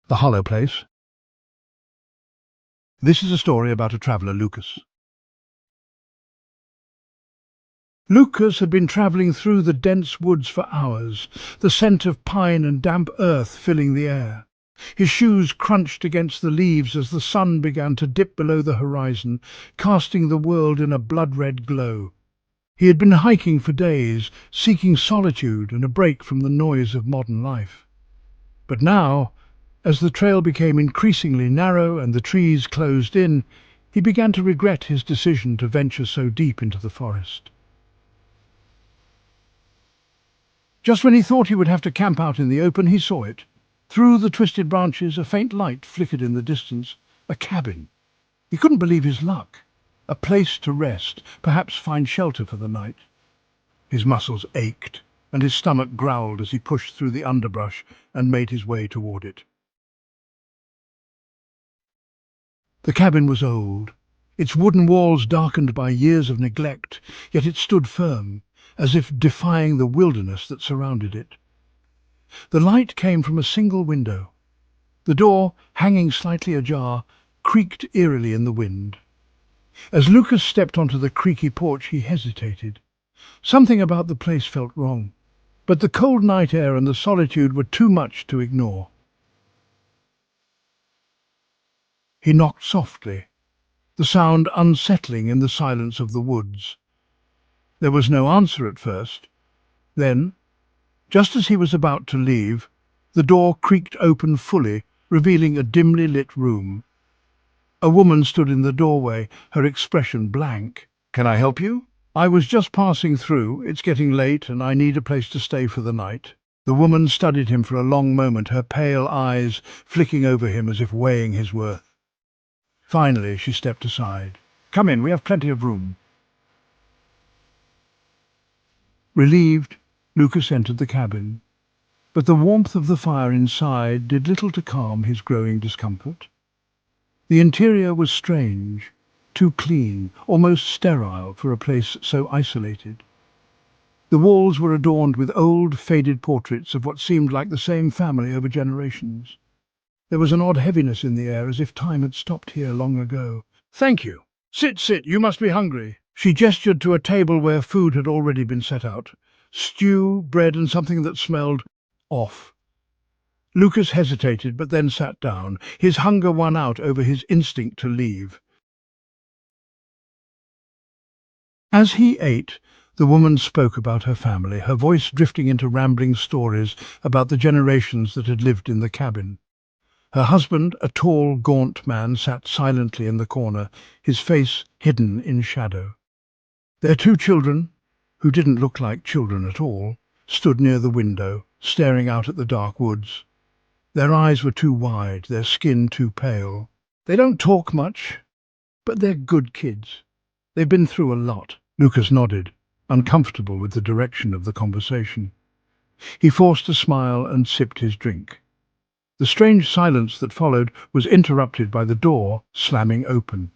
The Hollow Place. This is a story about a traveller, Lucas. Lucas had been travelling through the dense woods for hours, the scent of pine and damp earth filling the air. His shoes crunched against the leaves as the sun began to dip below the horizon, casting the world in a blood-red glow. He had been hiking for days, seeking solitude and a break from the noise of modern life. But now, as the trail became increasingly narrow and the trees closed in, he began to regret his decision to venture so deep into the forest. Just when he thought he would have to camp out in the open, he saw it. Through the twisted branches, a faint light flickered in the distance. A cabin. He couldn't believe his luck. A place to rest, perhaps find shelter for the night. His muscles ached, and his stomach growled as he pushed through the underbrush and made his way toward it. The cabin was old, its wooden walls darkened by years of neglect, yet it stood firm, as if defying the wilderness that surrounded it. The light came from a single window. The door, hanging slightly ajar, creaked eerily in the wind. As Lucas stepped onto the creaky porch, he hesitated. Something about the place felt wrong, but the cold night air and the solitude were too much to ignore. He knocked softly, the sound unsettling in the silence of the woods. There was no answer at first. Then, just as he was about to leave, the door creaked open fully, revealing a dimly lit room. A woman stood in the doorway, her expression blank. "Can I help you?" "I was just passing through. It's getting late and I need a place to stay for the night." The woman studied him for a long moment, her pale eyes flicking over him as if weighing his worth. Finally, she stepped aside. "Come in, we have plenty of room." Relieved, Lucas entered the cabin, but the warmth of the fire inside did little to calm his growing discomfort. The interior was strange, too clean, almost sterile for a place so isolated. The walls were adorned with old, faded portraits of what seemed like the same family over generations. There was an odd heaviness in the air, as if time had stopped here long ago. "Thank you. Sit, you must be hungry." She gestured to a table where food had already been set out. Stew, bread and something that smelled off. Lucas hesitated, but then sat down. His hunger won out over his instinct to leave. As he ate, the woman spoke about her family, her voice drifting into rambling stories about the generations that had lived in the cabin. Her husband, a tall, gaunt man, sat silently in the corner, his face hidden in shadow. Their 2 children, who didn't look like children at all, stood near the window, staring out at the dark woods. Their eyes were too wide, their skin too pale. "They don't talk much, but they're good kids. They've been through a lot." Lucas nodded, uncomfortable with the direction of the conversation. He forced a smile and sipped his drink. The strange silence that followed was interrupted by the door slamming open.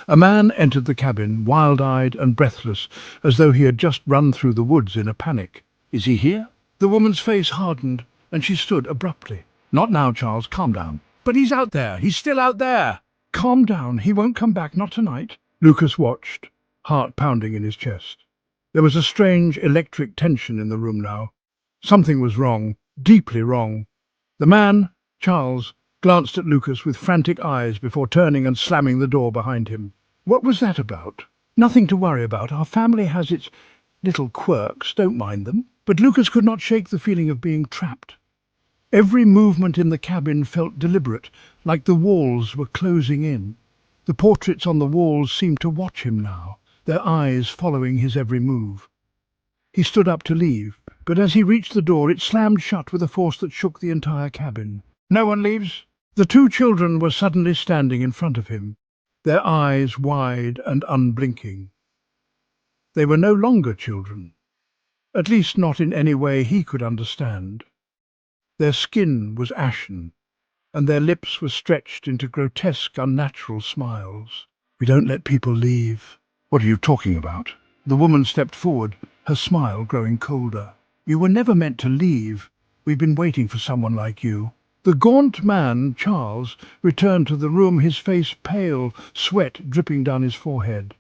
A man entered the cabin, wild-eyed and breathless, as though he had just run through the woods in a panic. "Is he here?" The woman's face hardened, and she stood abruptly. "Not now, Charles. Calm down." "But he's out there. He's still out there." "Calm down. He won't come back. Not tonight." Lucas watched, heart pounding in his chest. There was a strange electric tension in the room now. Something was wrong, deeply wrong. The man, Charles, glanced at Lucas with frantic eyes before turning and slamming the door behind him. "What was that about?" "Nothing to worry about. Our family has its little quirks. Don't mind them." But Lucas could not shake the feeling of being trapped. Every movement in the cabin felt deliberate, like the walls were closing in. The portraits on the walls seemed to watch him now, their eyes following his every move. He stood up to leave, but as he reached the door it slammed shut with a force that shook the entire cabin. "No one leaves?" The 2 children were suddenly standing in front of him, their eyes wide and unblinking. They were no longer children, at least not in any way he could understand. Their skin was ashen, and their lips were stretched into grotesque, unnatural smiles. "We don't let people leave." "What are you talking about?" The woman stepped forward, her smile growing colder. "You were never meant to leave. We've been waiting for someone like you." The gaunt man, Charles, returned to the room, his face pale, sweat dripping down his forehead.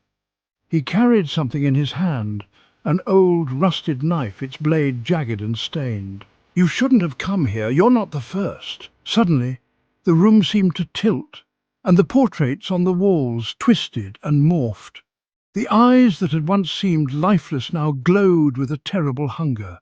He carried something in his hand, an old rusted knife, its blade jagged and stained. "You shouldn't have come here, you're not the first." Suddenly, the room seemed to tilt, and the portraits on the walls twisted and morphed. The eyes that had once seemed lifeless now glowed with a terrible hunger.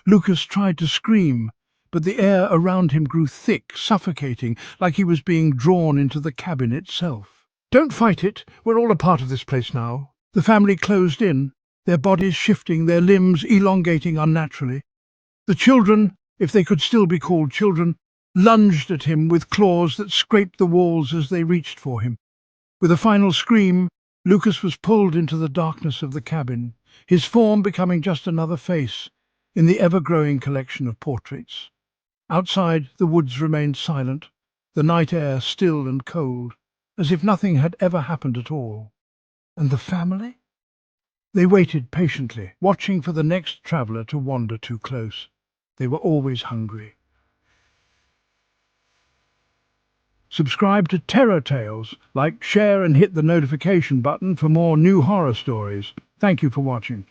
Lucas tried to scream, but the air around him grew thick, suffocating, like he was being drawn into the cabin itself. "Don't fight it, we're all a part of this place now." The family closed in, their bodies shifting, their limbs elongating unnaturally. The children, if they could still be called children, lunged at him with claws that scraped the walls as they reached for him. With a final scream, Lucas was pulled into the darkness of the cabin, his form becoming just another face in the ever-growing collection of portraits. Outside, the woods remained silent, the night air still and cold, as if nothing had ever happened at all. And the family? They waited patiently, watching for the next traveller to wander too close. They were always hungry. Subscribe to Terror Tales, like, share and hit the notification button for more new horror stories. Thank you for watching.